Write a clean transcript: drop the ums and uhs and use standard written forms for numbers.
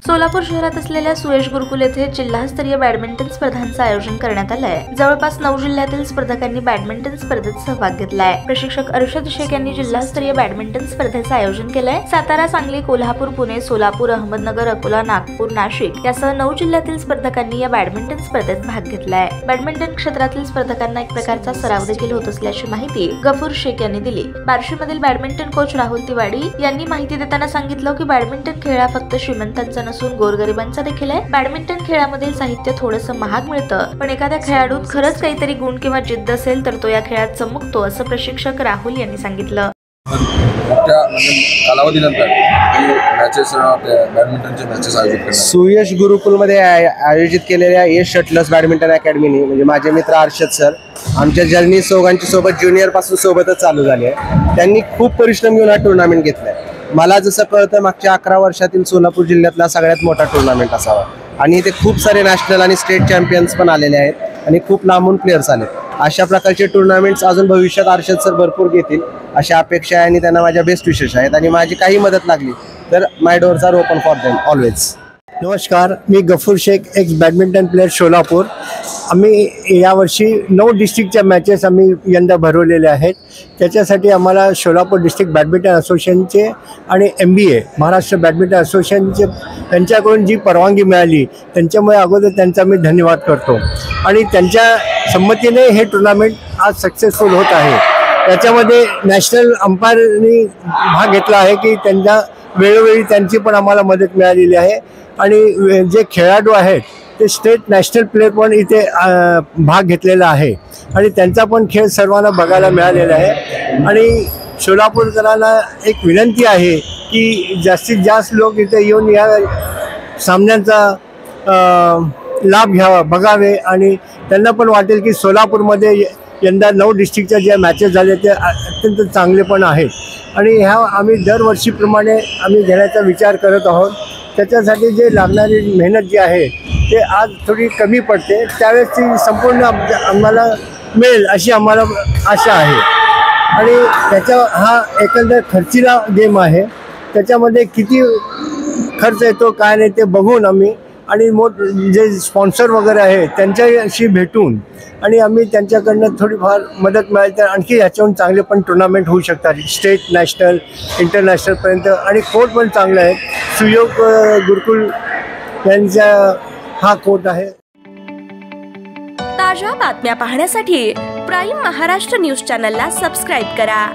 सोलापूर शहरात असलेल्या सुयश गुरुकुल येथे जिल्हास्तरीय बॅडमिंटन स्पर्धांचं आयोजन करण्यात आलंय। जवळपास 9 जिल्ह्यातील स्पर्धकांनी बॅडमिंटन स्पर्धेत सहभाग घेतलाय। प्रशिक्षक अर्षद शेख यांनी जिल्हास्तरीय बॅडमिंटन स्पर्धेचं आयोजन केलंय। सातारा, सांगली, कोल्हापूर, पुणे, सोलापूर, अहमदनगर, अकोला, नागपूर, नाशिक यासह 9 जिल्ह्यातील स्पर्धकांनी या बॅडमिंटन स्पर्धेत भाग घेतलाय। बॅडमिंटन क्षेत्रातील स्पर्धकांना एक प्रकारचा सराव देखील होत असल्याची माहिती गफूर शेख यांनी दिली। बार्शीमधील बॅडमिंटन कोच राहुल तिवाडी यांनी माहिती देताना सांगितलं की बॅडमिंटन खेळ हा फक्त श्रीमंतांचा नसून गोरगरिबांचा देखील आहे। बॅडमिंटन खेळामधील साहित्य थोडंसं महाग मिळतं, पण एखाद्या खेळाडूत खरंच काहीतरी गुण किंवा जिद्द असेल तर तो या खेळात चमकतो, असं प्रशिक्षक राहुल यांनी सांगितलं। सुयश गुरुकुलमध्ये आयोजित केलेल्या यश शटलर्स बॅडमिंटन अकॅडमीने म्हणजे माझे मित्र अर्षद सर आमच्या जर्नी सोबत ज्युनियर पासून सोबतच चालू झाली आहे। त्यांनी खूप परिश्रम घेऊन हा टुर्नामेंट घेतलाय। मला जसं कळतं मागच्या 11 वर्षातील सोलापूर जिल्ह्यातला सगळ्यात मोठा टुर्नामेंट असावा आणि इथे खूप सारे नॅशनल आणि स्टेट चॅम्पियन्स पण आलेले आहेत आणि खूप लांबून प्लेयर्स आले। अशा प्रकारचे टुर्नामेंट्स अजून भविष्यात अर्षद सर भरपूर घेतील अशा अपेक्षा आहे आणि त्यांना माझ्या बेस्ट विशेष आहेत आणि माझी काही मदत लागली तर my doors are open for them always. नमस्कार, मी Gafoor Shaikh, ex badminton player Solapur. आम्ही यावर्षी 9 डिस्ट्रिक्टच्या मॅचेस आम्ही यंदा भरवलेल्या आहेत। त्याच्यासाठी आम्हाला सोलापूर डिस्ट्रिक्ट बॅडमिंटन असोसिएशनचे आणि MBA महाराष्ट्र बॅडमिंटन असोसिएशनचे त्यांच्याकडून जी परवानगी मिळाली त्यांच्यामुळे अगोदर त्यांचा मी धन्यवाद करतो आणि त्यांच्या संमतीने हे टुर्नामेंट आज सक्सेसफुल होत आहे। त्याच्यामध्ये नॅशनल अंपायरनी भाग घेतला आहे की त्यांच्या वेळोवेळी त्यांची पण आम्हाला मदत मिळालेली आहे आणि जे खेळाडू आहेत ते स्टेट नॅशनल प्लेयर पण इथे भाग घेतलेला आहे आणि त्यांचा पण खेळ सर्वांना बघायला मिळालेला आहे। आणि सोलापूरकरांना एक विनंती आहे की जास्तीत जास्त लोक इथे येऊन या सामन्यांचा लाभ घ्यावा, बघावे आणि त्यांना पण वाटेल की सोलापूरमध्ये यंदा 9 डिस्ट्रिक्टच्या ज्या मॅचेस झाले ते अत्यंत चांगले पण आहेत आणि ह्या आम्ही दरवर्षीप्रमाणे आम्ही घेण्याचा विचार करत आहोत। त्याच्यासाठी जे लागणारी मेहनत जी आहे ते आज थोडी कमी पडते, त्यावेळेस ती संपूर्ण आम्हाला मिळेल अशी आम्हाला आशा आहे। आणि त्याच्या हा एकंदर खर्चीला गेम आहे, त्याच्यामध्ये किती खर्च येतो काय नाही ते बघून आम्ही आणि जे स्पॉन्सर वगैरे आहे त्यांच्याशी भेटून आणि आम्ही त्यांच्याकडनं थोडीफार मदत मिळाली तर आणखी याच्याहून चांगले पण टुर्नामेंट होऊ शकतात, स्टेट, नॅशनल, इंटरनॅशनलपर्यंत। आणि कोर्ट पण चांगला आहे, सुयोग गुरुकुल यांचा हा कोर्ट आहे। ताज्या बातम्या पाहण्यासाठी प्राईम महाराष्ट्र न्यूज चॅनलला सबस्क्राईब करा।